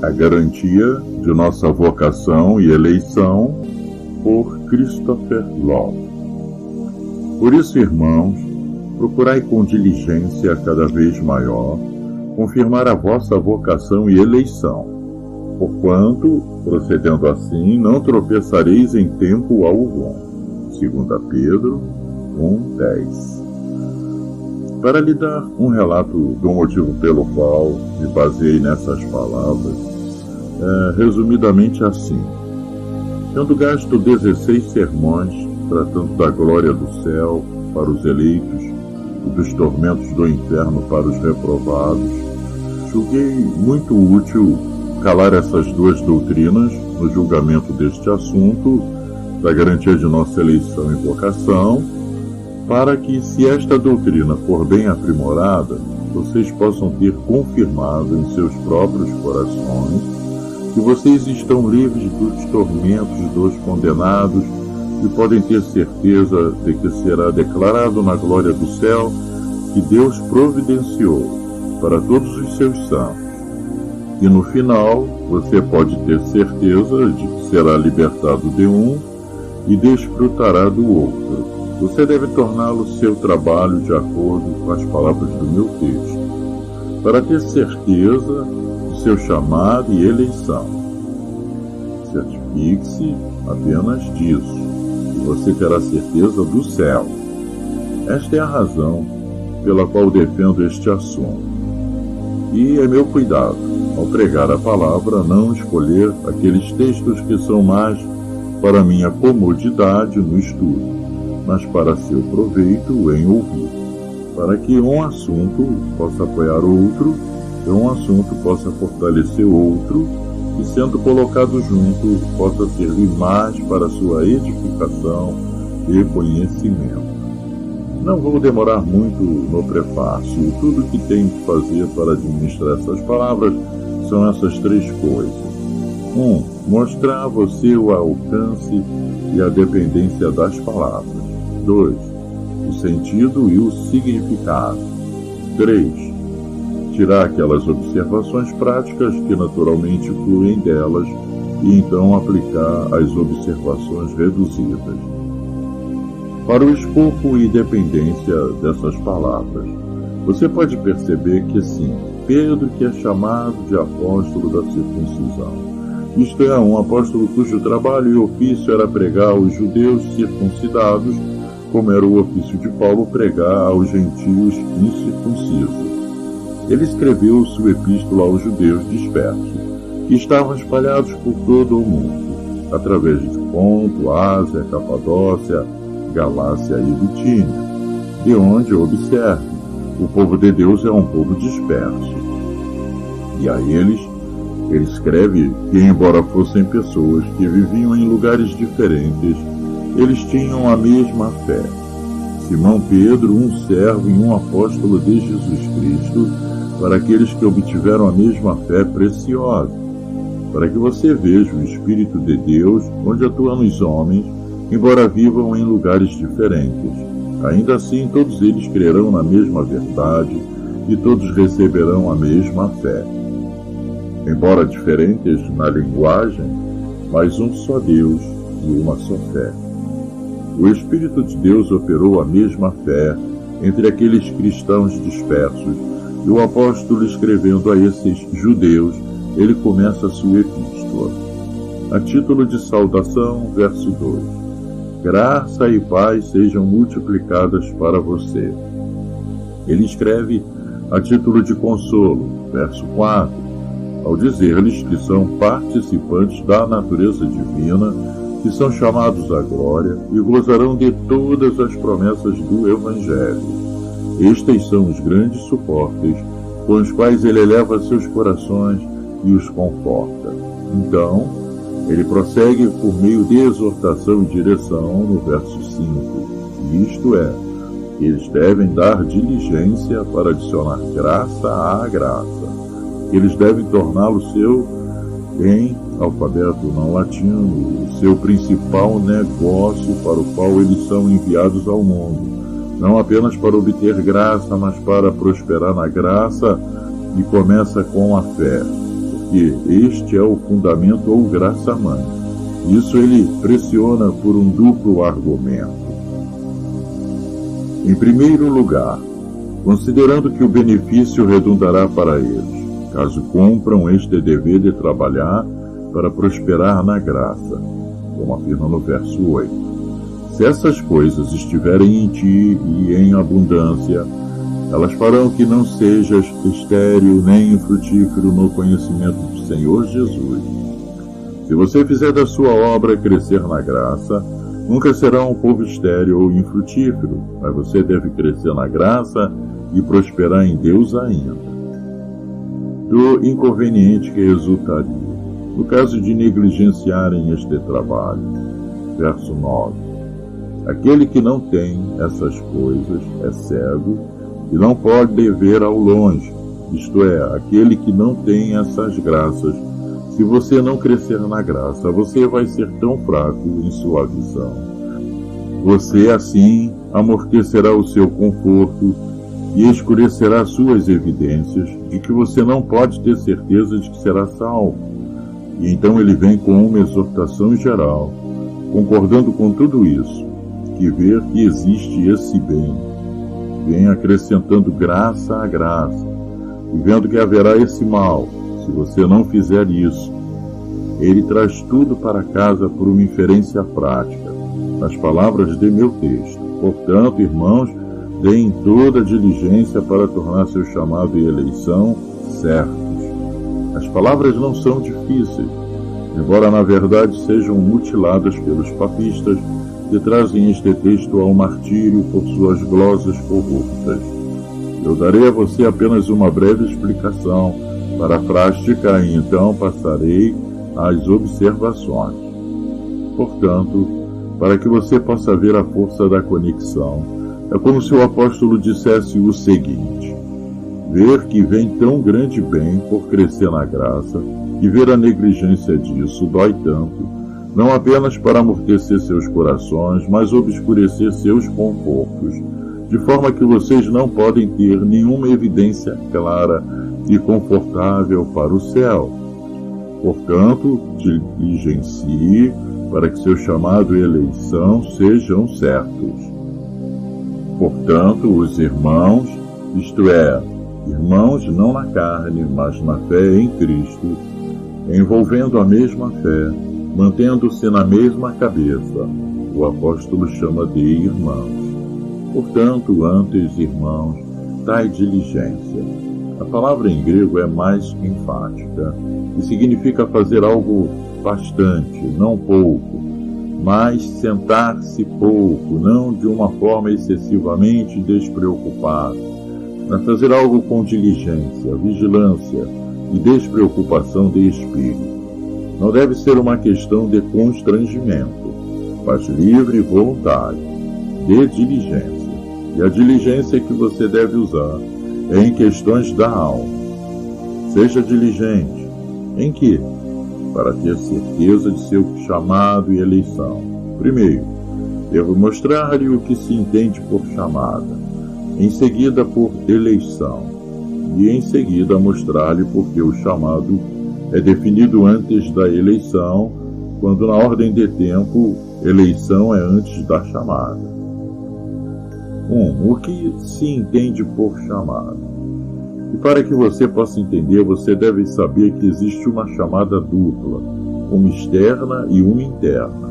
a garantia de nossa vocação e eleição por Christopher Love. Por isso, irmãos, procurai com diligência cada vez maior confirmar a vossa vocação e eleição, porquanto, procedendo assim, não tropeçareis em tempo algum. 2 Pedro 1:10. Para lhe dar um relato do motivo pelo qual me baseei nessas palavras, resumidamente assim: tendo gasto 16 sermões tratando da glória do céu para os eleitos e dos tormentos do inferno para os reprovados, julguei muito útil calar essas duas doutrinas no julgamento deste assunto, da garantia de nossa eleição e vocação, para que, se esta doutrina for bem aprimorada, vocês possam ter confirmado em seus próprios corações que vocês estão livres dos tormentos dos condenados e podem ter certeza de que será declarado na glória do céu que Deus providenciou para todos os seus santos. E no final, você pode ter certeza de que será libertado de um e desfrutará do outro. Você deve torná-lo seu trabalho de acordo com as palavras do meu texto, para ter certeza de seu chamado e eleição. Certifique-se apenas disso, e você terá certeza do céu. Esta é a razão pela qual defendo este assunto. E é meu cuidado, ao pregar a palavra, não escolher aqueles textos que são mais para minha comodidade no estudo, mas para seu proveito em ouvir, para que um assunto possa apoiar outro, e um assunto possa fortalecer outro, e sendo colocado junto, possa servir mais para sua edificação e conhecimento. Não vou demorar muito no prefácio. Tudo que tenho que fazer para administrar essas palavras são essas três coisas. 1. Mostrar a você o alcance e a dependência das palavras. 2. O sentido e o significado. 3. Tirar aquelas observações práticas que naturalmente fluem delas e então aplicar as observações reduzidas. Para o escopo e dependência dessas palavras, você pode perceber que sim, Pedro que é chamado de apóstolo da circuncisão, isto é, um apóstolo cujo trabalho e ofício era pregar aos judeus circuncidados, como era o ofício de Paulo pregar aos gentios incircuncisos. Ele escreveu sua epístola aos judeus dispersos, que estavam espalhados por todo o mundo, através de Ponto, Ásia, Capadócia, Galácia e Bitínia, de onde, observe, o povo de Deus é um povo disperso. E a eles, ele escreve que, embora fossem pessoas que viviam em lugares diferentes, eles tinham a mesma fé. Simão Pedro, um servo e um apóstolo de Jesus Cristo, para aqueles que obtiveram a mesma fé preciosa, para que você veja o Espírito de Deus onde atua nos homens, embora vivam em lugares diferentes. Ainda assim, todos eles crerão na mesma verdade e todos receberão a mesma fé. Embora diferentes na linguagem, mas um só Deus e uma só fé. O Espírito de Deus operou a mesma fé entre aqueles cristãos dispersos, e o apóstolo, escrevendo a esses judeus, ele começa a sua epístola. A título de saudação, verso 2. Graça e paz sejam multiplicadas para você. Ele escreve a título de consolo, verso 4, ao dizer-lhes que são participantes da natureza divina, que são chamados à glória e gozarão de todas as promessas do Evangelho. Estes são os grandes suportes com os quais ele eleva seus corações e os conforta. Então, ele prossegue por meio de exortação e direção no verso 5. Isto é, eles devem dar diligência para adicionar graça à graça. Eles devem torná-lo seu, em alfabeto não latino, o seu principal negócio para o qual eles são enviados ao mundo. Não apenas para obter graça, mas para prosperar na graça, e começa com a fé. porque este é o fundamento ou graça-mãe. Isso ele pressiona por um duplo argumento. Em primeiro lugar, considerando que o benefício redundará para eles, caso cumpram este dever de trabalhar para prosperar na graça, como afirma no verso 8. Se essas coisas estiverem em ti e em abundância, elas farão que não sejas estéril nem infrutífero no conhecimento do Senhor Jesus. Se você fizer da sua obra crescer na graça, nunca será um povo estéril ou infrutífero, mas você deve crescer na graça e prosperar em Deus ainda. Do inconveniente que resultaria, no caso de negligenciarem este trabalho. Verso 9. Aquele que não tem essas coisas é cego e não pode ver ao longe, isto é, aquele que não tem essas graças. Se você não crescer na graça, você vai ser tão fraco em sua visão. Você, assim, amortecerá o seu conforto e escurecerá suas evidências de que você não pode ter certeza de que será salvo. E então ele vem com uma exortação geral, concordando com tudo isso, que ver que existe esse bem, vem acrescentando graça a graça, e vendo que haverá esse mal, se você não fizer isso. Ele traz tudo para casa por uma inferência prática, nas palavras de meu texto. Portanto, irmãos, deem toda a diligência para tornar seu chamado e eleição certos. As palavras não são difíceis, embora na verdade sejam mutiladas pelos papistas, que trazem este texto ao martírio por suas glosas corruptas. Eu darei a você apenas uma breve explicação parafrástica e então passarei às observações. Portanto, para que você possa ver a força da conexão, é como se o apóstolo dissesse o seguinte: ver que vem tão grande bem por crescer na graça e ver a negligência disso dói tanto, não apenas para amortecer seus corações, mas obscurecer seus confortos, de forma que vocês não podem ter nenhuma evidência clara e confortável para o céu. Portanto, diligencie para que seu chamado e eleição sejam certos. Portanto, os irmãos, isto é, irmãos não na carne, mas na fé em Cristo, envolvendo a mesma fé, mantendo-se na mesma cabeça, o apóstolo chama de irmãos. Portanto, antes, irmãos, dai diligência. A palavra em grego é mais enfática e significa fazer algo bastante, não pouco, mas sentar-se pouco, não de uma forma excessivamente despreocupada, mas fazer algo com diligência, vigilância e despreocupação de espírito. Não deve ser uma questão de constrangimento, mas livre e voluntário, de diligência. E a diligência que você deve usar é em questões da alma. Seja diligente. Em que? Para ter certeza de seu chamado e eleição. Primeiro, devo mostrar-lhe o que se entende por chamada, em seguida por eleição, e em seguida mostrar-lhe porque o chamado é definido antes da eleição, quando na ordem de tempo, eleição é antes da chamada. 1. O que se entende por chamada? E para que você possa entender, você deve saber que existe uma chamada dupla, uma externa e uma interna.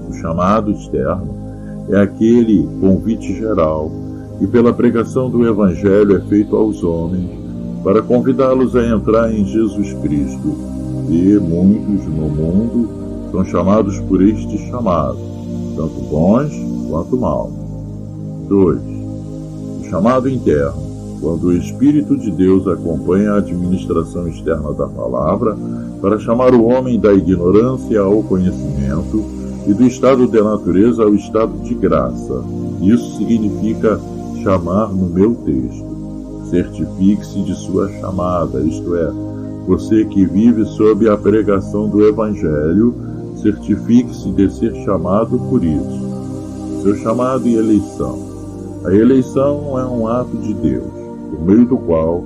O chamado externo é aquele convite geral que pela pregação do Evangelho é feito aos homens, para convidá-los a entrar em Jesus Cristo, e muitos no mundo são chamados por este chamado, tanto bons quanto maus. 2. O chamado interno, quando o Espírito de Deus acompanha a administração externa da palavra, para chamar o homem da ignorância ao conhecimento e do estado de natureza ao estado de graça. Isso significa chamar no meu texto. Certifique-se de sua chamada, isto é, você que vive sob a pregação do Evangelho, certifique-se de ser chamado por isso. Seu chamado e eleição. A eleição é um ato de Deus, por meio do qual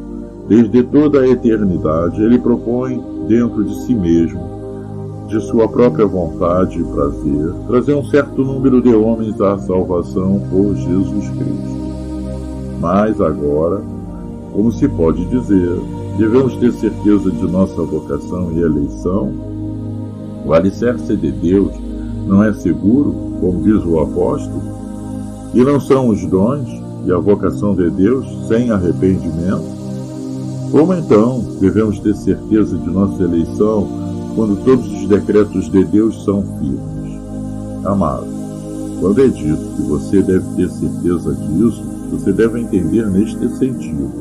Desde toda a eternidade, ele propõe dentro de si mesmo, de sua própria vontade e prazer, trazer um certo número de homens à salvação por Jesus Cristo. Mas agora, como se pode dizer, devemos ter certeza de nossa vocação e eleição. O alicerce de Deus não é seguro, como diz o apóstolo, e não são os dons e a vocação de Deus sem arrependimento. Como então devemos ter certeza de nossa eleição quando todos os decretos de Deus são firmes? Amado, quando é dito que você deve ter certeza disso, você deve entender neste sentido,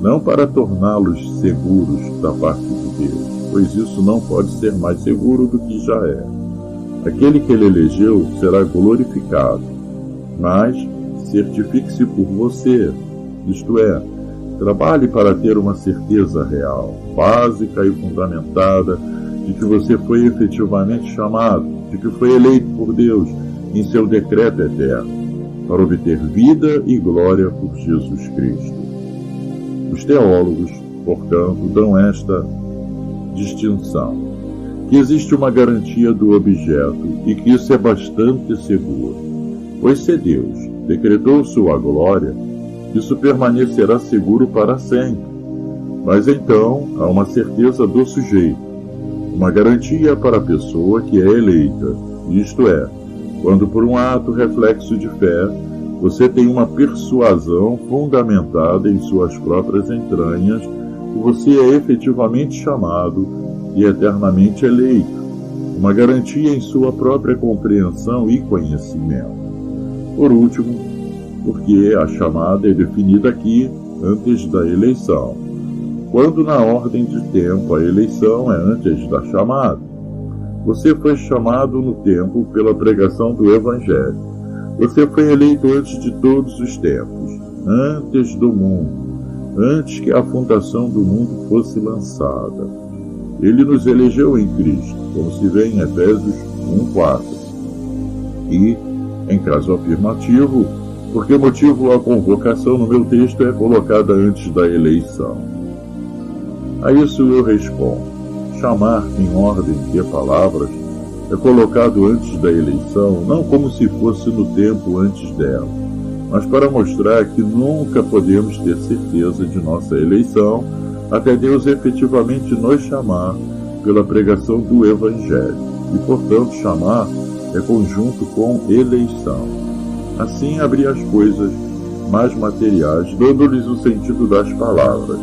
não para torná-los seguros da parte de Deus, pois isso não pode ser mais seguro do que já é. Aquele que ele elegeu será glorificado, mas certifique-se por você, isto é, trabalhe para ter uma certeza real, básica e fundamentada de que você foi efetivamente chamado, de que foi eleito por Deus em seu decreto eterno, para obter vida e glória por Jesus Cristo. Os teólogos, portanto, dão esta distinção, que existe uma garantia do objeto e que isso é bastante seguro, pois se Deus decretou sua glória, isso permanecerá seguro para sempre. Mas então há uma certeza do sujeito, uma garantia para a pessoa que é eleita, isto é, quando por um ato reflexo de fé, você tem uma persuasão fundamentada em suas próprias entranhas que você é efetivamente chamado e eternamente eleito, uma garantia em sua própria compreensão e conhecimento. Por último, porque a chamada é definida aqui antes da eleição, quando na ordem de tempo a eleição é antes da chamada. Você foi chamado no tempo pela pregação do Evangelho. Você foi eleito antes de todos os tempos, antes do mundo, antes que a fundação do mundo fosse lançada. Ele nos elegeu em Cristo, como se vê em Efésios 1:4. E, em caso afirmativo, por que motivo a convocação no meu texto é colocada antes da eleição? A isso eu respondo: chamar em ordem de palavras é colocado antes da eleição, não como se fosse no tempo antes dela, mas para mostrar que nunca podemos ter certeza de nossa eleição até Deus efetivamente nos chamar pela pregação do Evangelho. E, portanto, chamar é conjunto com eleição. Assim, abrir as coisas mais materiais, dando-lhes o sentido das palavras.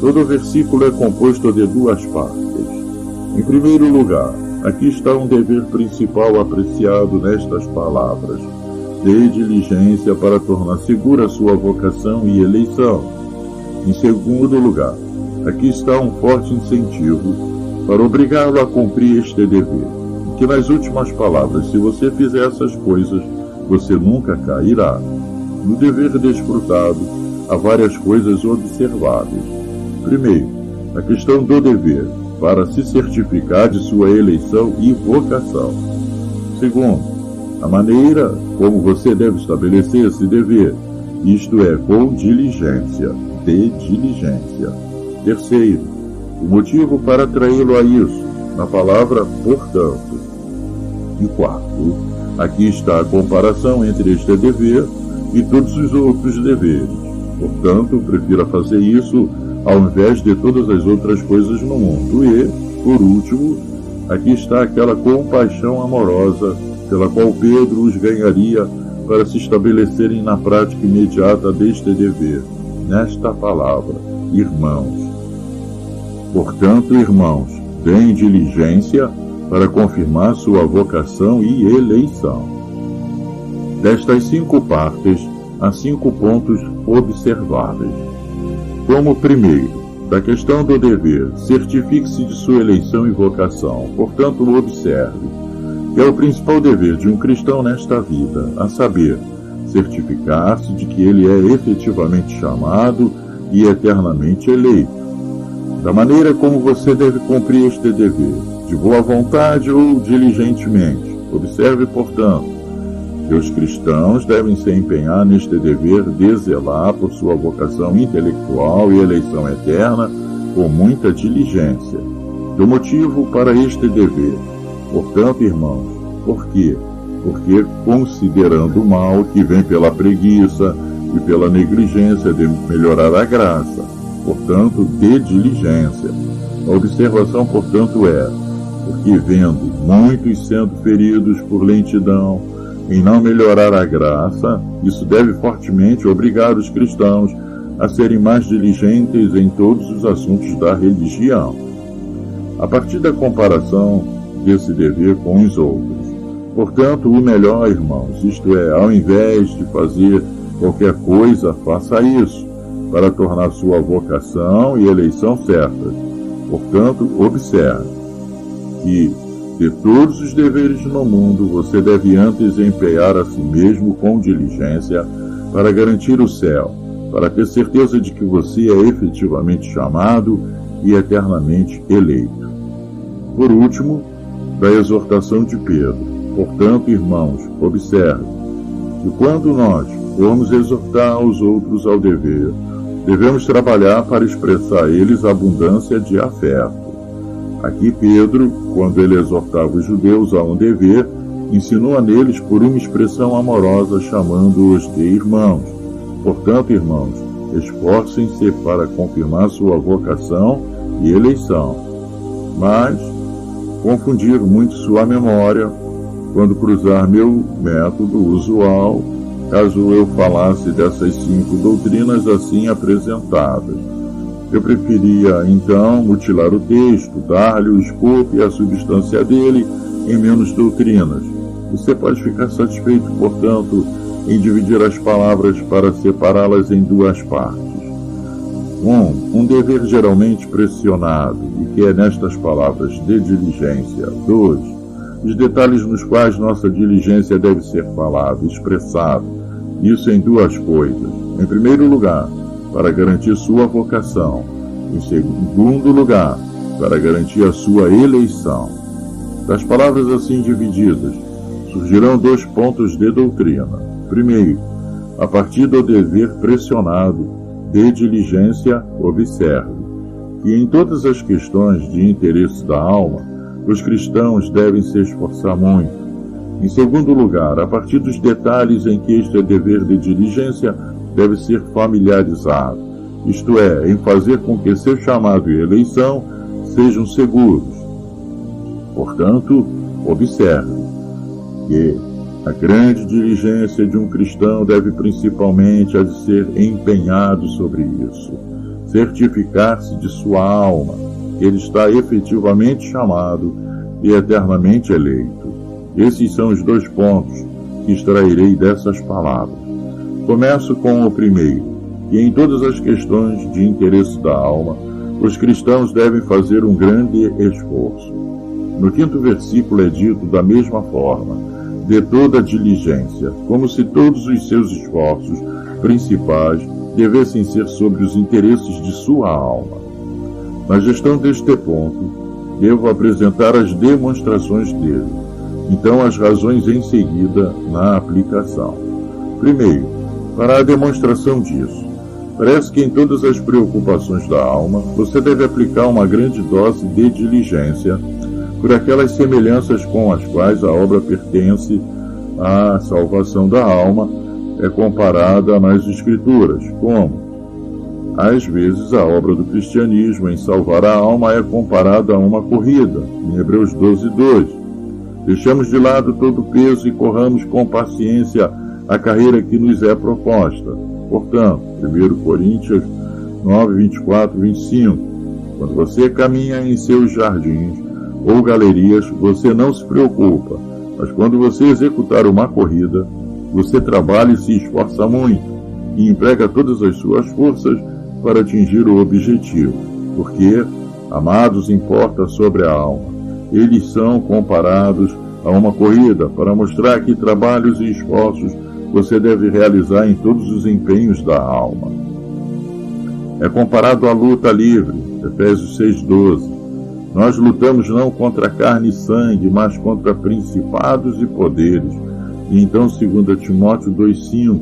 Todo o versículo é composto de duas partes. Em primeiro lugar, aqui está um dever principal apreciado nestas palavras: dê diligência para tornar segura a sua vocação e eleição. Em segundo lugar, aqui está um forte incentivo para obrigá-lo a cumprir este dever, que nas últimas palavras, se você fizer essas coisas, você nunca cairá. No dever desfrutado, há várias coisas observáveis. Primeiro, a questão do dever, para se certificar de sua eleição e vocação. Segundo, a maneira como você deve estabelecer esse dever, isto é, com diligência, de diligência. Terceiro, o motivo para atraí-lo a isso, na palavra portanto. E quarto, aqui está a comparação entre este dever e todos os outros deveres. Portanto, prefira fazer isso ao invés de todas as outras coisas no mundo. E, por último, aqui está aquela compaixão amorosa pela qual Pedro os ganharia para se estabelecerem na prática imediata deste dever, nesta palavra, irmãos. Portanto, irmãos, deem diligência para confirmar sua vocação e eleição. Destas 5 partes, há 5 pontos observáveis. Como primeiro, da questão do dever, certifique-se de sua eleição e vocação. Portanto, observe, que é o principal dever de um cristão nesta vida, a saber, certificar-se de que ele é efetivamente chamado e eternamente eleito. Da maneira como você deve cumprir este dever, de boa vontade ou diligentemente. Observe, portanto, que os cristãos devem se empenhar neste dever de zelar por sua vocação intelectual e eleição eterna com muita diligência. O motivo para este dever, portanto, irmãos, por quê? Porque, considerando o mal que vem pela preguiça e pela negligência de melhorar a graça, portanto, de diligência. A observação, portanto, é: porque vendo muitos sendo feridos por lentidão em não melhorar a graça, isso deve fortemente obrigar os cristãos a serem mais diligentes em todos os assuntos da religião. A partir da comparação desse dever com os outros, portanto, o melhor, irmãos, isto é, ao invés de fazer qualquer coisa, faça isso, para tornar sua vocação e eleição certas. Portanto, observe que, de todos os deveres no mundo, você deve antes empenhar a si mesmo com diligência para garantir o céu, para ter certeza de que você é efetivamente chamado e eternamente eleito. Por último, da exortação de Pedro. Portanto, irmãos, observe que quando nós formos exortar os outros ao dever, devemos trabalhar para expressar a eles abundância de afeto. Aqui Pedro, quando ele exortava os judeus a um dever, insinuou a neles por uma expressão amorosa, chamando-os de irmãos. Portanto, irmãos, esforcem-se para confirmar sua vocação e eleição. Mas confundir muito sua memória quando cruzar meu método usual, caso eu falasse dessas 5 doutrinas assim apresentadas. Eu preferia, então, mutilar o texto, dar-lhe o escopo e a substância dele em menos doutrinas. Você pode ficar satisfeito, portanto, em dividir as palavras para separá-las em 2 partes. Um dever geralmente pressionado, e que é nestas palavras de diligência. 2, os detalhes nos quais nossa diligência deve ser falada, expressada. Isso em 2 coisas. Em primeiro lugar, para garantir sua vocação. Em segundo lugar, para garantir a sua eleição. Das palavras assim divididas, surgirão 2 pontos de doutrina. Primeiro, a partir do dever pressionado de diligência, observe que em todas as questões de interesse da alma, os cristãos devem se esforçar muito. Em segundo lugar, a partir dos detalhes em que este dever de diligência deve ser familiarizado, isto é, em fazer com que seu chamado e eleição sejam seguros. Portanto, observe que a grande diligência de um cristão deve principalmente a de ser empenhado sobre isso, certificar-se de sua alma, que ele está efetivamente chamado e eternamente eleito. Esses são os 2 pontos que extrairei dessas palavras. Começo com o primeiro, que em todas as questões de interesse da alma, os cristãos devem fazer um grande esforço. No 5º versículo é dito da mesma forma, de toda diligência, como se todos os seus esforços principais devessem ser sobre os interesses de sua alma. Na gestão deste ponto, devo apresentar as demonstrações dele, então as razões em seguida na aplicação. Primeiro, para a demonstração disso, parece que em todas as preocupações da alma, você deve aplicar uma grande dose de diligência por aquelas semelhanças com as quais a obra pertence à salvação da alma é comparada nas Escrituras, como, às vezes, a obra do cristianismo em salvar a alma é comparada a uma corrida, em Hebreus 12:2. Deixamos de lado todo o peso e corramos com paciência a carreira que nos é proposta. Portanto, 1 Coríntios 9:24-25. Quando você caminha em seus jardins ou galerias, você não se preocupa, mas quando você executar uma corrida, você trabalha e se esforça muito, e emprega todas as suas forças para atingir o objetivo, porque, amados, importa sobre a alma. Eles são comparados a uma corrida, para mostrar que trabalhos e esforços você deve realizar em todos os empenhos da alma. É comparado à luta livre, Efésios 6:12. Nós lutamos não contra carne e sangue, mas contra principados e poderes, e então 2 Timóteo 2,5,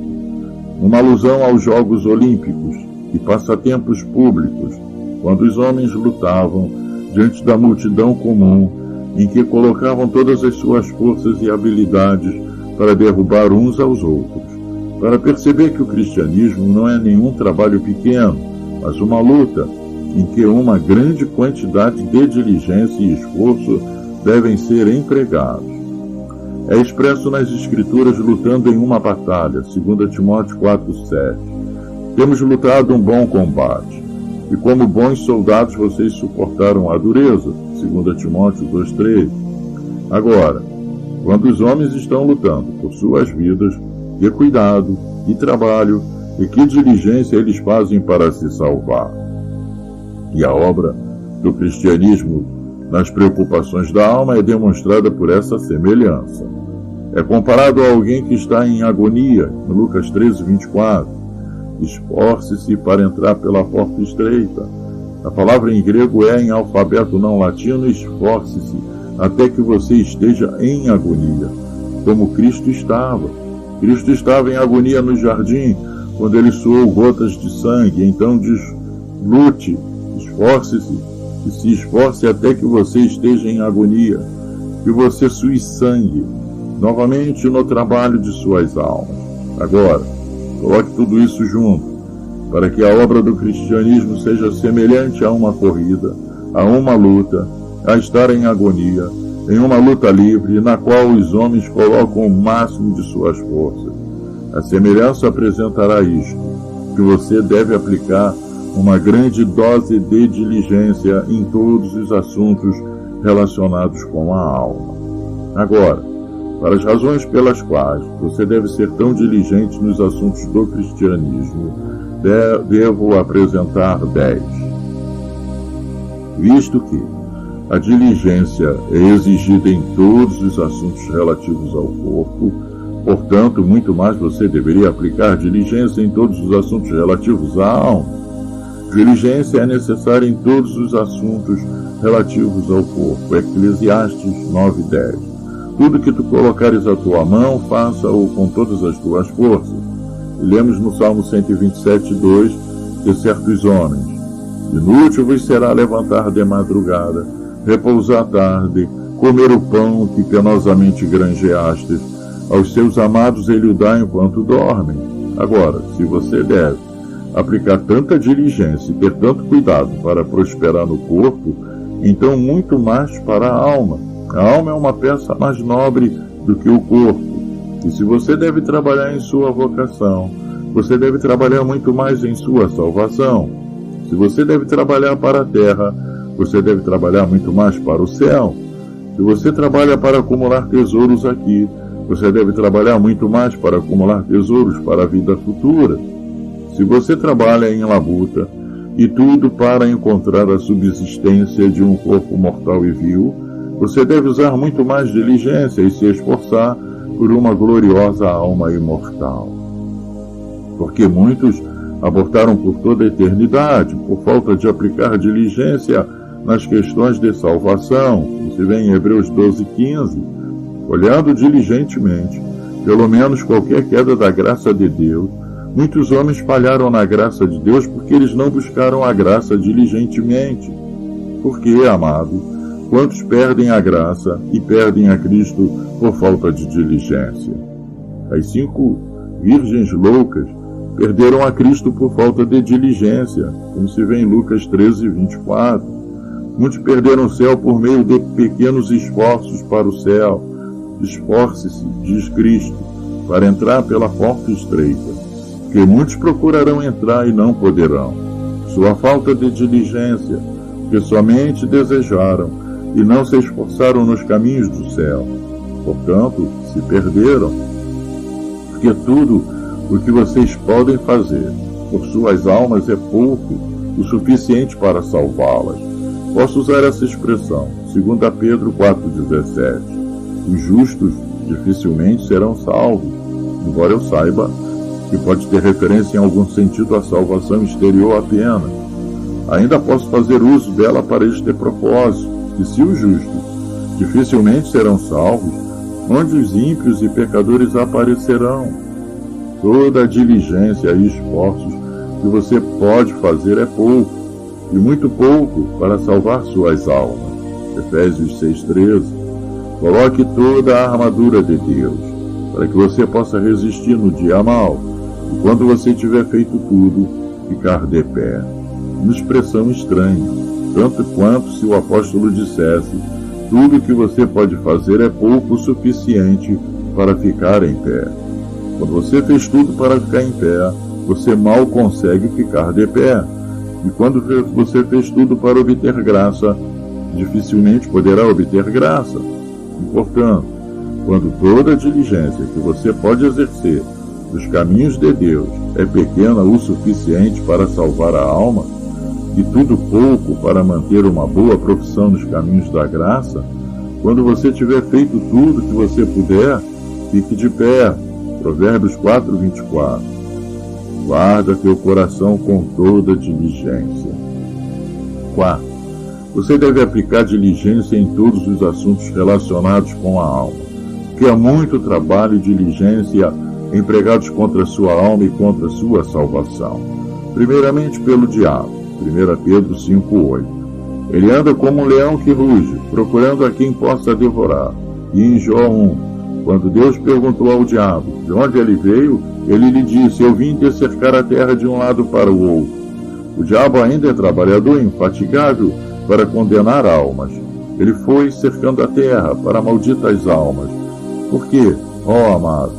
uma alusão aos Jogos Olímpicos e passatempos públicos, quando os homens lutavam diante da multidão comum, em que colocavam todas as suas forças e habilidades para derrubar uns aos outros, para perceber que o cristianismo não é nenhum trabalho pequeno, mas uma luta em que uma grande quantidade de diligência e esforço devem ser empregados. É expresso nas Escrituras lutando em uma batalha, 2 Timóteo 4,7. Temos lutado um bom combate, e como bons soldados vocês suportaram a dureza, 2 Timóteo 2,3. Agora, quando os homens estão lutando por suas vidas, que cuidado e trabalho e que diligência eles fazem para se salvar. E a obra do cristianismo nas preocupações da alma é demonstrada por essa semelhança. É comparado a alguém que está em agonia, em Lucas 13:24. Esforce-se para entrar pela porta estreita. A palavra em grego é em alfabeto não latino, esforce-se, até que você esteja em agonia, como Cristo estava. Cristo estava em agonia no jardim, quando ele suou gotas de sangue. Então diz, lute, esforce-se, e se esforce até que você esteja em agonia, que você sue sangue, novamente no trabalho de suas almas. Agora, coloque tudo isso junto, para que a obra do cristianismo seja semelhante a uma corrida, a uma luta, a estar em agonia, em uma luta livre, na qual os homens colocam o máximo de suas forças. A semelhança apresentará isto, que você deve aplicar uma grande dose de diligência em todos os assuntos relacionados com a alma. Agora, para as razões pelas quais você deve ser tão diligente nos assuntos do cristianismo, devo apresentar 10. Visto que a diligência é exigida em todos os assuntos relativos ao corpo, portanto, muito mais você deveria aplicar diligência em todos os assuntos relativos à alma. Diligência é necessária em todos os assuntos relativos ao corpo. Eclesiastes 9:10. Tudo que tu colocares à tua mão, faça-o com todas as tuas forças. E lemos no Salmo 127:2, de certos homens: inútil vos será levantar de madrugada, repousar tarde, comer o pão que penosamente granjeastes. Aos seus amados ele o dá enquanto dormem. Agora, se você deve aplicar tanta diligência e ter tanto cuidado para prosperar no corpo, então muito mais para a alma. A alma é uma peça mais nobre do que o corpo. E se você deve trabalhar em sua vocação, você deve trabalhar muito mais em sua salvação. Se você deve trabalhar para a terra, você deve trabalhar muito mais para o céu. Se você trabalha para acumular tesouros aqui, você deve trabalhar muito mais para acumular tesouros para a vida futura. Se você trabalha em labuta, e tudo para encontrar a subsistência de um corpo mortal e vil, você deve usar muito mais diligência e se esforçar por uma gloriosa alma imortal. Porque muitos abortaram por toda a eternidade, por falta de aplicar diligência nas questões de salvação. Você vê em Hebreus 12:15, olhando diligentemente, pelo menos qualquer queda da graça de Deus. Muitos homens falharam na graça de Deus porque eles não buscaram a graça diligentemente. Porque, amado, quantos perdem a graça e perdem a Cristo por falta de diligência? As 5 virgens loucas perderam a Cristo por falta de diligência, como se vê em Lucas 13:24. Muitos perderam o céu por meio de pequenos esforços para o céu. Esforce-se, diz Cristo, para entrar pela porta estreita, que muitos procurarão entrar e não poderão. Sua falta de diligência, que somente desejaram e não se esforçaram nos caminhos do céu. Portanto, se perderam. Porque tudo o que vocês podem fazer por suas almas é pouco, o suficiente para salvá-las. Posso usar essa expressão, 2 Pedro 4:17. Os justos dificilmente serão salvos, embora eu saiba que pode ter referência em algum sentido à salvação exterior apenas. Ainda posso fazer uso dela para este propósito, que se os justos dificilmente serão salvos, onde os ímpios e pecadores aparecerão. Toda a diligência e esforços que você pode fazer é pouco, e muito pouco para salvar suas almas. Efésios 6,13. Coloque toda a armadura de Deus, para que você possa resistir no dia mau, e quando você tiver feito tudo, ficar de pé. Uma expressão estranha, tanto quanto se o apóstolo dissesse: tudo que você pode fazer é pouco o suficiente para ficar em pé. Quando você fez tudo para ficar em pé, você mal consegue ficar de pé. E quando você fez tudo para obter graça, dificilmente poderá obter graça. E, portanto, quando toda a diligência que você pode exercer nos caminhos de Deus é pequena o suficiente para salvar a alma, e tudo pouco para manter uma boa profissão nos caminhos da graça, quando você tiver feito tudo que você puder, fique de pé. Provérbios 4:24. Guarda teu coração com toda diligência. 4. Você deve aplicar diligência em todos os assuntos relacionados com a alma, porque há muito trabalho e diligência empregados contra a sua alma e contra a sua salvação. Primeiramente pelo diabo. 1 Pedro 5:8. Ele anda como um leão que ruge, procurando a quem possa devorar. E em Jó 1, quando Deus perguntou ao diabo de onde ele veio, ele lhe disse: eu vim te cercar a terra de um lado para o outro. O diabo ainda é trabalhador infatigável para condenar almas. Ele foi cercando a terra para malditas almas. Por quê? Amado,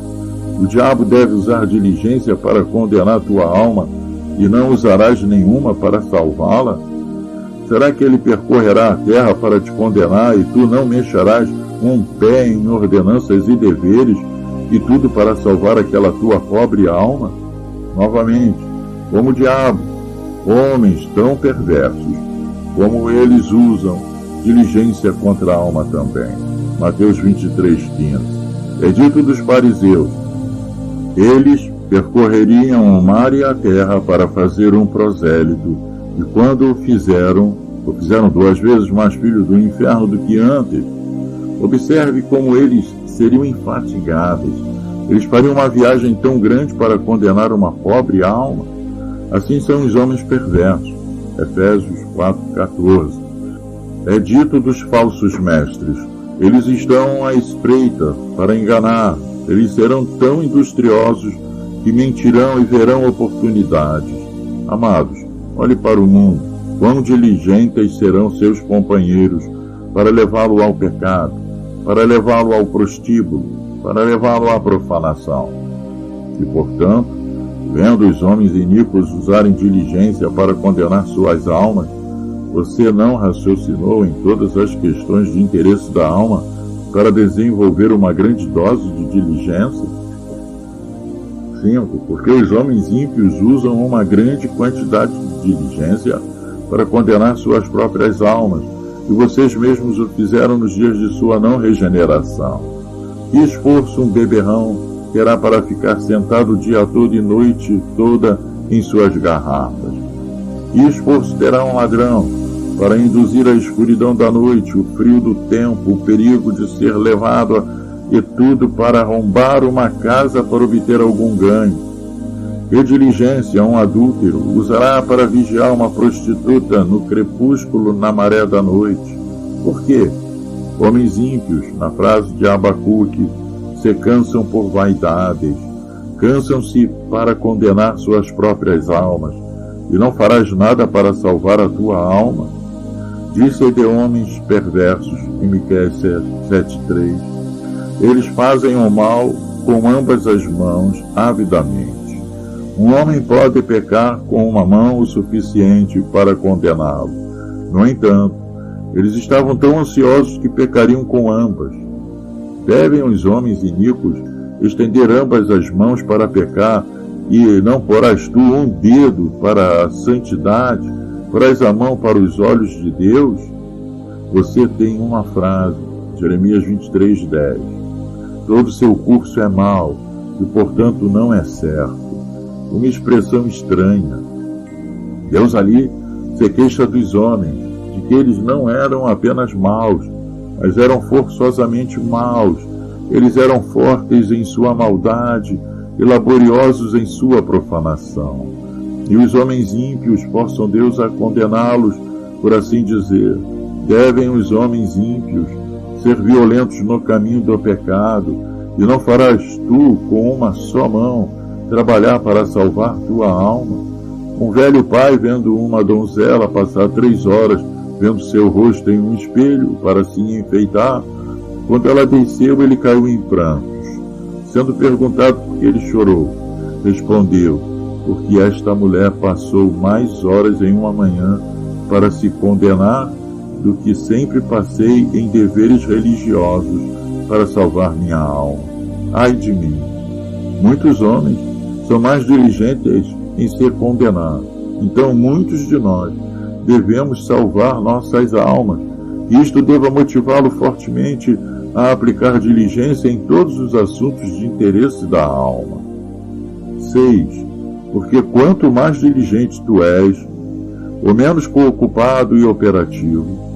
o diabo deve usar diligência para condenar tua alma e não usarás nenhuma para salvá-la? Será que ele percorrerá a terra para te condenar e tu não mexerás um pé em ordenanças e deveres, e tudo para salvar aquela tua pobre alma? Novamente, como o diabo, homens tão perversos, como eles usam diligência contra a alma também. Mateus 23:15. É dito dos fariseus: eles percorreriam o mar e a terra para fazer um prosélito, e quando o fizeram 2 vezes mais filhos do inferno do que antes. Observe como eles seriam infatigáveis. Eles fariam uma viagem tão grande para condenar uma pobre alma. Assim são os homens perversos. Efésios 4:14. É dito dos falsos mestres: eles estão à espreita para enganar. Eles serão tão industriosos que mentirão e verão oportunidades. Amados, olhe para o mundo. Quão diligentes serão seus companheiros para levá-lo ao pecado, para levá-lo ao prostíbulo, para levá-lo à profanação. E, portanto, vendo os homens iníquos usarem diligência para condenar suas almas, você não raciocinou em todas as questões de interesse da alma para desenvolver uma grande dose de diligência? 5. Porque os homens ímpios usam uma grande quantidade de diligência para condenar suas próprias almas, e vocês mesmos o fizeram nos dias de sua não regeneração. Que esforço um beberrão terá para ficar sentado o dia todo e noite toda em suas garrafas? Que esforço terá um ladrão para induzir a escuridão da noite, o frio do tempo, o perigo de ser levado e tudo para arrombar uma casa para obter algum ganho? Que diligência um adúltero usará para vigiar uma prostituta no crepúsculo, na maré da noite? Por quê? Homens ímpios, na frase de Abacuque, se cansam por vaidades, cansam-se para condenar suas próprias almas, e não farás nada para salvar a tua alma? Disse de homens perversos, em Miqueias 7:3, eles fazem o mal com ambas as mãos avidamente. Um homem pode pecar com uma mão o suficiente para condená-lo. No entanto, eles estavam tão ansiosos que pecariam com ambas. Devem os homens iníquos estender ambas as mãos para pecar, e não porás tu um dedo para a santidade, porás a mão para os olhos de Deus? Você tem uma frase, Jeremias 23:10. Todo seu curso é mau, e portanto não é certo. Uma expressão estranha. Deus ali se queixa dos homens, de que eles não eram apenas maus, mas eram forçosamente maus, Eles eram fortes em sua maldade e laboriosos em sua profanação. E os homens ímpios forçam Deus a condená-los, por assim dizer. Devem os homens ímpios ser violentos no caminho do pecado, e não farás tu, com uma só mão, trabalhar para salvar tua alma? Um velho pai, vendo uma donzela passar 3 horas vendo seu rosto em um espelho para se enfeitar, quando ela desceu, ele caiu em prantos. Sendo perguntado por que ele chorou, respondeu: porque esta mulher passou mais horas em uma manhã para se condenar do que sempre passei em deveres religiosos para salvar minha alma. Ai de mim! Muitos homens são mais diligentes em ser condenados. Então muitos de nós devemos salvar nossas almas, e isto deva motivá-lo fortemente a aplicar diligência em todos os assuntos de interesse da alma. 6. Porque quanto mais diligente tu és, ou menos ocupado e operativo,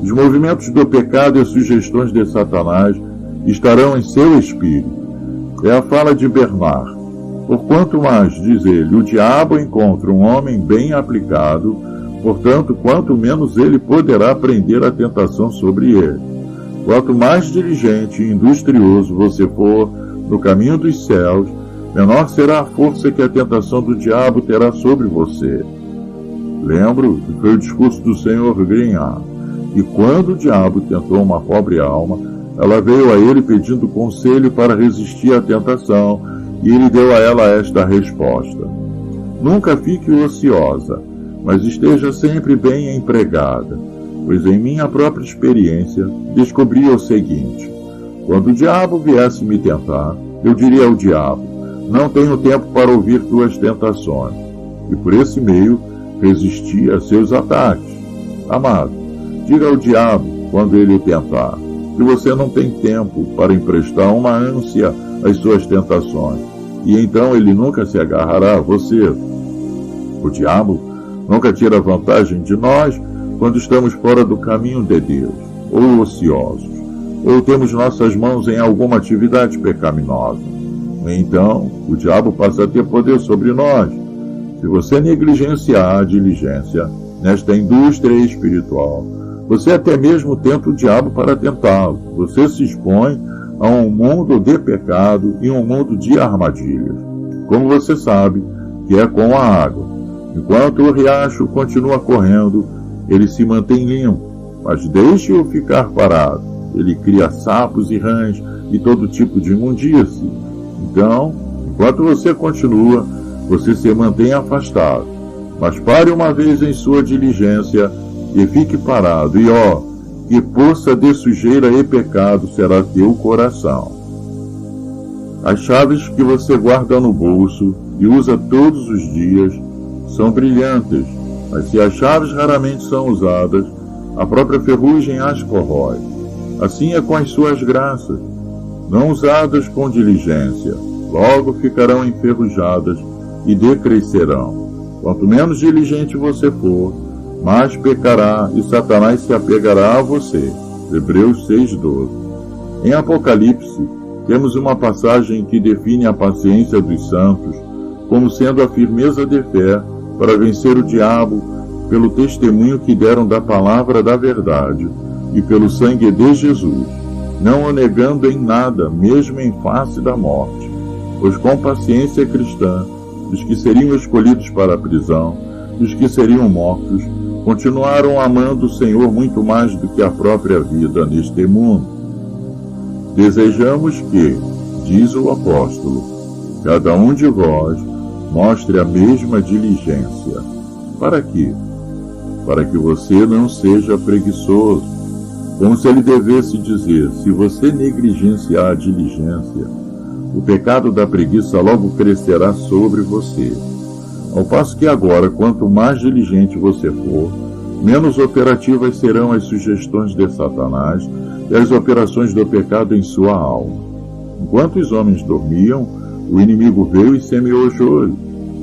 os movimentos do pecado e as sugestões de Satanás estarão em seu espírito. É a fala de Bernard. Porquanto mais, diz ele, o diabo encontra um homem bem aplicado, portanto, quanto menos ele poderá prender a tentação sobre ele. Quanto mais diligente e industrioso você for no caminho dos céus, menor será a força que a tentação do diabo terá sobre você. Lembro que foi o discurso do Senhor Grignard, que quando o diabo tentou uma pobre alma, ela veio a ele pedindo conselho para resistir à tentação, e ele deu a ela esta resposta: nunca fique ociosa, mas esteja sempre bem empregada, pois em minha própria experiência descobri o seguinte: quando o diabo viesse me tentar, eu diria ao diabo: não tenho tempo para ouvir tuas tentações, e por esse meio resisti a seus ataques. Amado, diga ao diabo, quando ele o tentar, que você não tem tempo para emprestar uma ânsia às suas tentações, e então ele nunca se agarrará a você. O diabo nunca tira vantagem de nós quando estamos fora do caminho de Deus, ou ociosos, ou temos nossas mãos em alguma atividade pecaminosa. Então, o diabo passa a ter poder sobre nós. Se você negligenciar a diligência nesta indústria espiritual, você até mesmo tenta o diabo para tentá-lo. Você se expõe a um mundo de pecado e um mundo de armadilhas. Como você sabe, que é com a água. Enquanto o riacho continua correndo, ele se mantém limpo, mas deixe-o ficar parado. Ele cria sapos e rãs e todo tipo de imundície. Então, enquanto você continua, você se mantém afastado. Mas pare uma vez em sua diligência e fique parado, e que poça de sujeira e pecado será teu coração. As chaves que você guarda no bolso e usa todos os dias são brilhantes, mas se as chaves raramente são usadas, a própria ferrugem as corrói. Assim é com as suas graças, não usadas com diligência, logo ficarão enferrujadas e decrescerão. Quanto menos diligente você for, mais pecará e Satanás se apegará a você. Hebreus 6:12. Em Apocalipse, temos uma passagem que define a paciência dos santos como sendo a firmeza de fé para vencer o diabo pelo testemunho que deram da palavra da verdade e pelo sangue de Jesus, não o negando em nada, mesmo em face da morte. Pois com paciência cristã, os que seriam escolhidos para a prisão, os que seriam mortos, continuaram amando o Senhor muito mais do que a própria vida neste mundo. Desejamos que, diz o apóstolo, cada um de vós mostre a mesma diligência. Para quê? Para que você não seja preguiçoso, como se ele devesse dizer: se você negligenciar a diligência, o pecado da preguiça logo crescerá sobre você. Ao passo que agora, quanto mais diligente você for, menos operativas serão as sugestões de Satanás e as operações do pecado em sua alma. Enquanto os homens dormiam, o inimigo veio e semeou choro.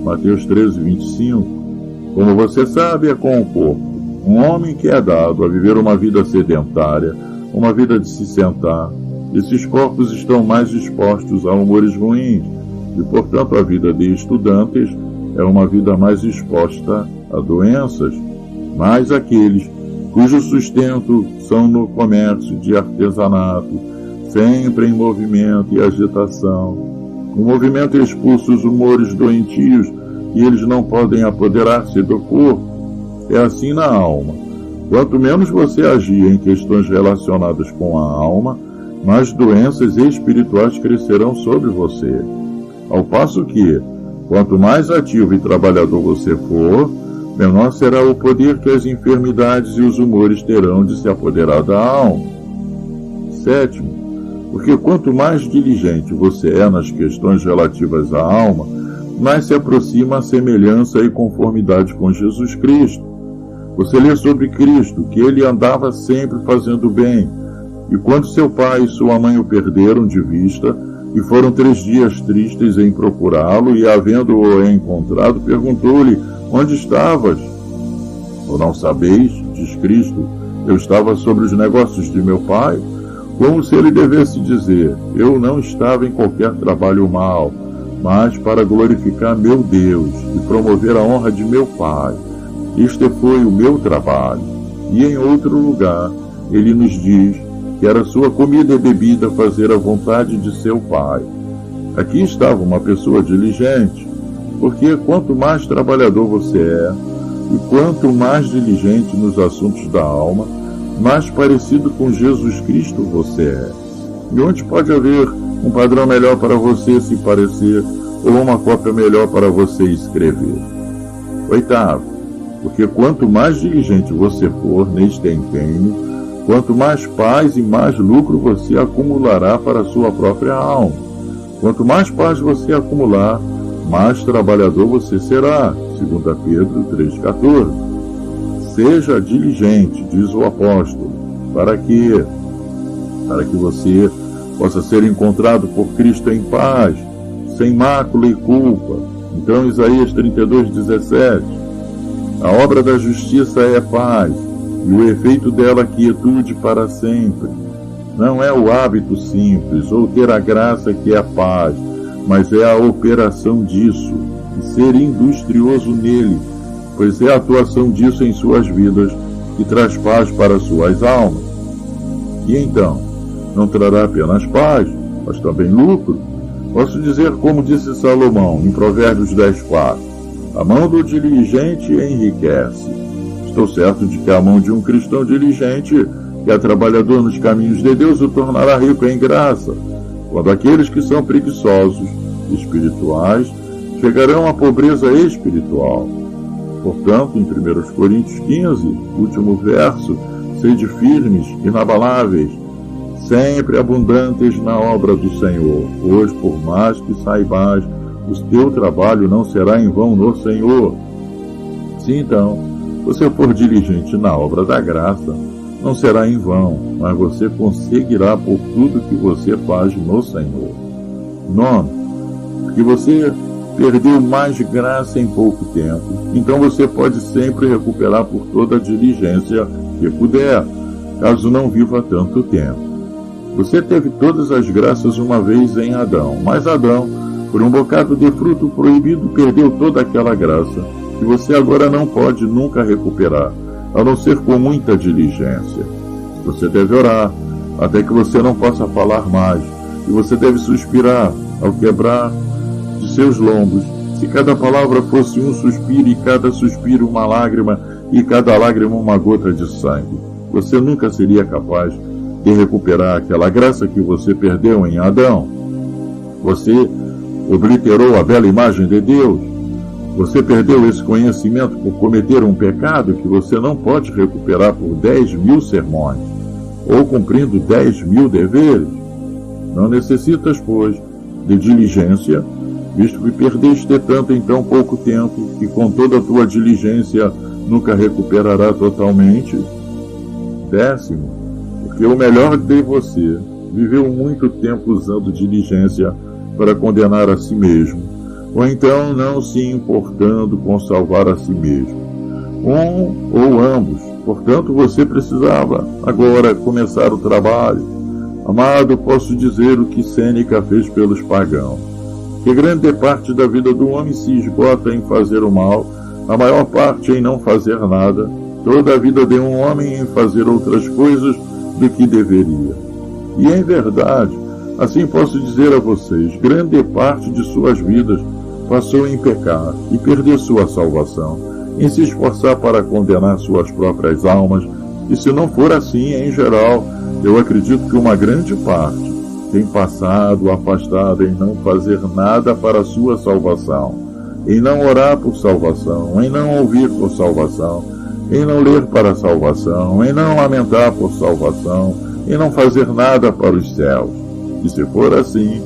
Mateus 13:25. Como você sabe, é com o corpo. Um homem que é dado a viver uma vida sedentária, uma vida de se sentar, esses corpos estão mais expostos a humores ruins e, portanto, a vida de estudantes é uma vida mais exposta a doenças. Mas aqueles cujo sustento são no comércio de artesanato, sempre em movimento e agitação. O movimento expulsa os humores doentios e eles não podem apoderar-se do corpo. É assim na alma. Quanto menos você agir em questões relacionadas com a alma, mais doenças espirituais crescerão sobre você. Ao passo que, quanto mais ativo e trabalhador você for, menor será o poder que as enfermidades e os humores terão de se apoderar da alma. 7. Porque quanto mais diligente você é nas questões relativas à alma, mais se aproxima a semelhança e conformidade com Jesus Cristo. Você lê sobre Cristo, que ele andava sempre fazendo bem, e quando seu pai e sua mãe o perderam de vista, e foram 3 dias tristes em procurá-lo, e havendo-o encontrado, perguntou-lhe: onde estavas? Ou não sabeis, diz Cristo, eu estava sobre os negócios de meu pai? Como se ele devesse dizer: eu não estava em qualquer trabalho mau, mas para glorificar meu Deus e promover a honra de meu pai. Este foi o meu trabalho. E em outro lugar, ele nos diz que era sua comida e bebida fazer a vontade de seu pai. Aqui estava uma pessoa diligente, porque quanto mais trabalhador você é, e quanto mais diligente nos assuntos da alma, mais parecido com Jesus Cristo você é. E onde pode haver um padrão melhor para você se parecer, ou uma cópia melhor para você escrever? 8. Porque quanto mais diligente você for neste empenho, quanto mais paz e mais lucro você acumulará para a sua própria alma. Quanto mais paz você acumular, mais trabalhador você será. 2 Pedro 3,14. Seja diligente, diz o apóstolo, para que você possa ser encontrado por Cristo em paz, sem mácula e culpa. Então, Isaías 32:17. A obra da justiça é paz, e o efeito dela quietude para sempre. Não é o hábito simples, ou ter a graça que é a paz, mas é a operação disso, e ser industrioso nele, pois é a atuação disso em suas vidas que traz paz para suas almas. E então, não trará apenas paz, mas também lucro? Posso dizer como disse Salomão, em Provérbios 10:4, a mão do diligente enriquece. Estou certo de que a mão de um cristão diligente, que é trabalhador nos caminhos de Deus, o tornará rico em graça, quando aqueles que são preguiçosos, espirituais, chegarão à pobreza espiritual. Portanto, em 1 Coríntios 15, último verso, sede firmes, inabaláveis, sempre abundantes na obra do Senhor, pois por mais que saibais, o teu trabalho não será em vão no Senhor. Se então você for diligente na obra da graça, não será em vão, mas você conseguirá por tudo que você faz no Senhor. 9. Porque você perdeu mais graça em pouco tempo, então você pode sempre recuperar por toda a diligência que puder, caso não viva tanto tempo. Você teve todas as graças uma vez em Adão, mas Adão, por um bocado de fruto proibido, perdeu toda aquela graça, que você agora não pode nunca recuperar, a não ser com muita diligência. Você deve orar, até que você não possa falar mais, e você deve suspirar ao quebrar de seus lombos. Se cada palavra fosse um suspiro, e cada suspiro uma lágrima, e cada lágrima uma gota de sangue, você nunca seria capaz de recuperar aquela graça que você perdeu em Adão. Você obliterou a bela imagem de Deus. Você perdeu esse conhecimento por cometer um pecado que você não pode recuperar por 10.000 sermões, ou cumprindo 10.000 deveres. Não necessitas, pois, de diligência, visto que perdeste tanto em tão pouco tempo, que com toda a tua diligência nunca recuperará totalmente. 10º, porque o melhor de você viveu muito tempo usando diligência para condenar a si mesmo, ou então não se importando com salvar a si mesmo. Um ou ambos. Portanto, você precisava agora começar o trabalho. Amado, posso dizer o que Sêneca fez pelos pagãos, que grande parte da vida do homem se esgota em fazer o mal, a maior parte em não fazer nada, toda a vida de um homem em fazer outras coisas do que deveria. E em verdade, assim posso dizer a vocês, grande parte de suas vidas passou em pecar e perder sua salvação, em se esforçar para condenar suas próprias almas, e se não for assim, em geral, eu acredito que uma grande parte tem passado afastada em não fazer nada para a sua salvação, em não orar por salvação, em não ouvir por salvação, em não ler para a salvação, em não lamentar por salvação, em não fazer nada para os céus. E se for assim,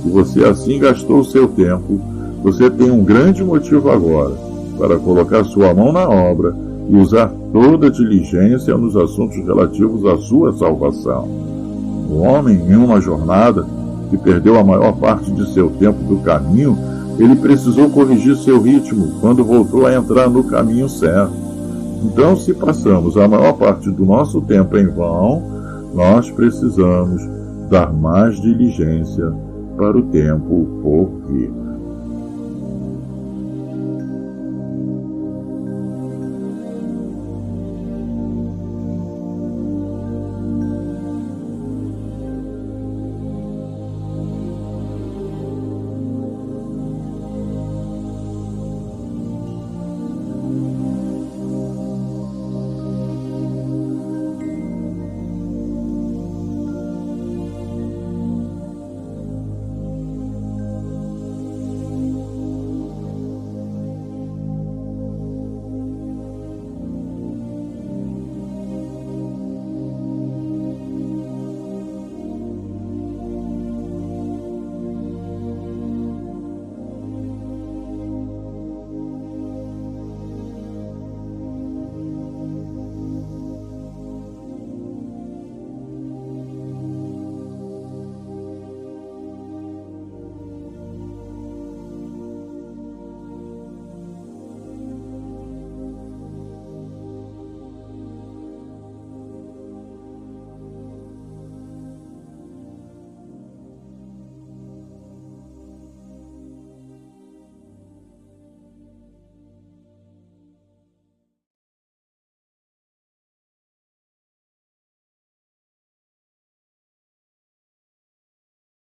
se você assim gastou o seu tempo, você tem um grande motivo agora para colocar sua mão na obra e usar toda a diligência nos assuntos relativos à sua salvação. O homem, em uma jornada, que perdeu a maior parte de seu tempo do caminho, ele precisou corrigir seu ritmo quando voltou a entrar no caminho certo. Então, se passamos a maior parte do nosso tempo em vão, nós precisamos dar mais diligência para o tempo por vir.